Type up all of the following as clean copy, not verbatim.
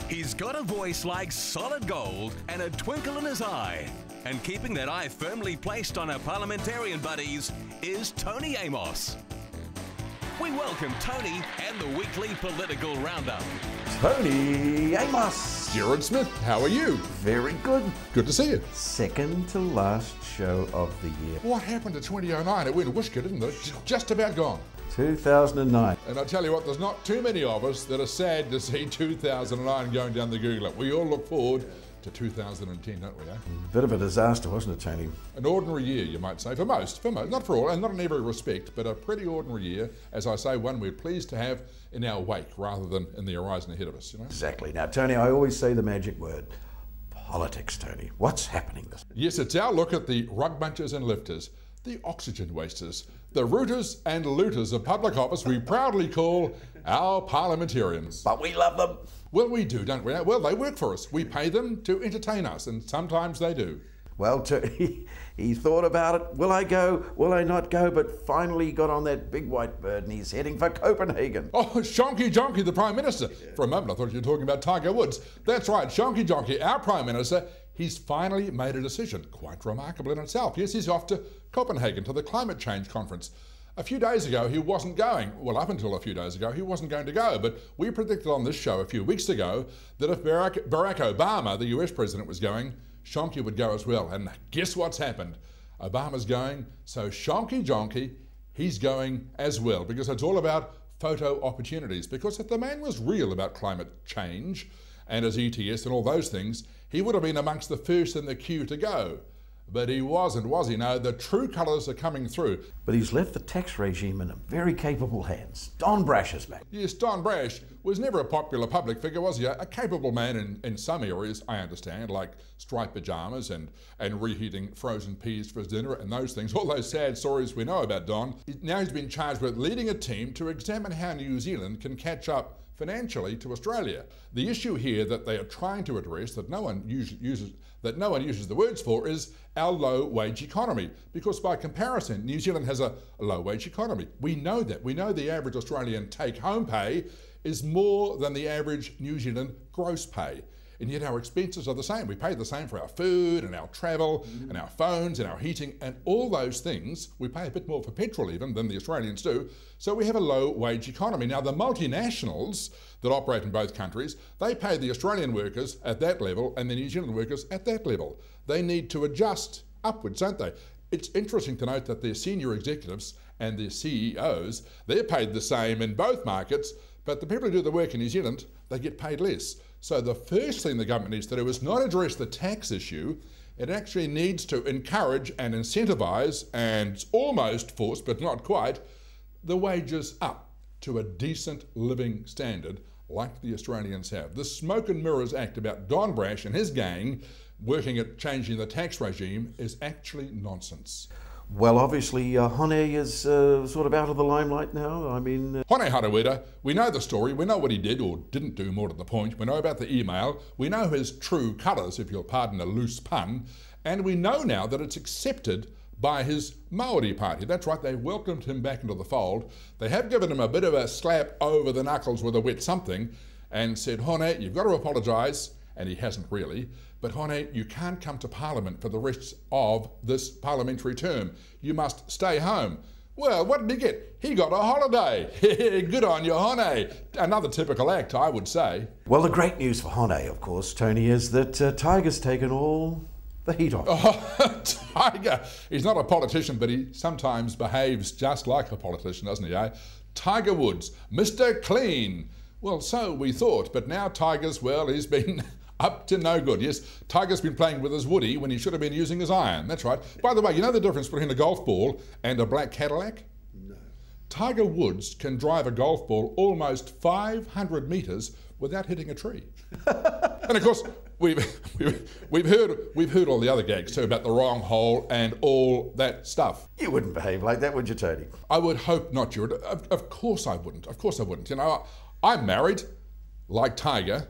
He's got a voice like solid gold and a twinkle in his eye. And keeping that eye firmly placed on our parliamentarian buddies is Tony Amos. We welcome Tony and the weekly political roundup. Tony Amos. Gerard Smith, how are you? Very good. Good to see you. Second to last show of the year. What happened to 2009? It went whooshka, didn't it? Just about gone. 2009. And I tell you what, there's not too many of us that are sad to see 2009 going down the Google. We all look forward to 2010, don't we, eh? Bit of a disaster, wasn't it, Tony? An ordinary year, you might say, for most, not for all, and not in every respect, but a pretty ordinary year, as I say, one we're pleased to have in our wake rather than in the horizon ahead of us, you know? Exactly. Now, Tony, I always say the magic word. Politics, Tony. What's happening this week? Yes, it's our look at the rug bunchers and lifters, the oxygen wasters, the rooters and looters of public office we proudly call our parliamentarians. But we love them. Well, we do, don't we? Well, they work for us. We pay them to entertain us, and sometimes they do. Well, Tony, he thought about it. Will I go? Will I not go? But finally he got on that big white bird and he's heading for Copenhagen. Oh, Shonky Jonky, the Prime Minister. For a moment I thought you were talking about Tiger Woods. That's right, Shonky Jonky, our Prime Minister, he's finally made a decision. Quite remarkable in itself. Yes, he's off to Copenhagen, to the climate change conference. A few days ago, he wasn't going. Well, up until a few days ago, he wasn't going to go. But we predicted on this show a few weeks ago that if Barack Obama, the US president, was going, Shonky would go as well. And guess what's happened? Obama's going, so Shonky Jonky, he's going as well, because it's all about photo opportunities. Because if the man was real about climate change and his ETS and all those things, he would have been amongst the first in the queue to go. But he wasn't, was he? No, the true colours are coming through. But he's left the tax regime in very capable hands. Don Brash is back. Yes, Don Brash was never a popular public figure, was he? A capable man in some areas, I understand, like striped pyjamas and reheating frozen peas for his dinner and those things, all those sad stories we know about Don. Now he's been charged with leading a team to examine how New Zealand can catch up financially to Australia. The issue here that they are trying to address, that no one uses the words for, is our low wage economy. Because by comparison, New Zealand has a low wage economy. We know that. We know the average Australian take-home pay is more than the average New Zealand gross pay. And yet our expenses are the same. We pay the same for our food and our travel and our phones and our heating and all those things. We pay a bit more for petrol even than the Australians do. So we have a low wage economy. Now the multinationals that operate in both countries, they pay the Australian workers at that level and the New Zealand workers at that level. They need to adjust upwards, don't they? It's interesting to note that their senior executives and their CEOs, they're paid the same in both markets, but the people who do the work in New Zealand, they get paid less. So the first thing the government needs to do is not address the tax issue. It actually needs to encourage and incentivise and almost force, but not quite, the wages up to a decent living standard like the Australians have. The Smoke and Mirrors Act about Don Brash and his gang working at changing the tax regime is actually nonsense. Well, obviously, Hone is sort of out of the limelight now. I mean... Hone Harawira, we know the story, we know what he did or didn't do, more to the point, we know about the email, we know his true colours, if you'll pardon a loose pun, and we know now that it's accepted by his Māori party. That's right, they welcomed him back into the fold. They have given him a bit of a slap over the knuckles with a wet something and said, Hone, you've got to apologise, and he hasn't really. But Hone, you can't come to Parliament for the rest of this parliamentary term. You must stay home. Well, what did he get? He got a holiday. Good on you, Hone. Another typical act, I would say. Well, the great news for Hone, of course, Tony, is that Tiger's taken all the heat off. Oh, Tiger. He's not a politician, but he sometimes behaves just like a politician, doesn't he, eh? Tiger Woods, Mr. Clean. Well, so we thought, but now Tiger's, well, he's been... up to no good. Yes, Tiger's been playing with his woody when he should have been using his iron. That's right. By the way, you know the difference between a golf ball and a black Cadillac? No. Tiger Woods can drive a golf ball almost 500 metres without hitting a tree. And of course, we've heard all the other gags too about the wrong hole and all that stuff. You wouldn't behave like that, would you, Tony? I would hope not, Gerard. Of course I wouldn't. Of course I wouldn't. You know, I'm married, like Tiger.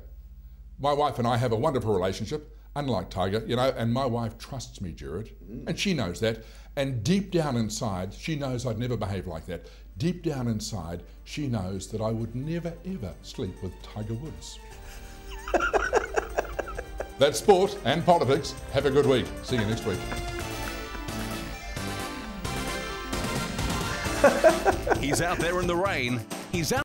My wife and I have a wonderful relationship, unlike Tiger, you know, and my wife trusts me, Gerard, and she knows that. And deep down inside, she knows I'd never behave like that. Deep down inside, she knows that I would never, ever sleep with Tiger Woods. That's sport and politics. Have a good week. See you next week. He's out there in the rain. He's out.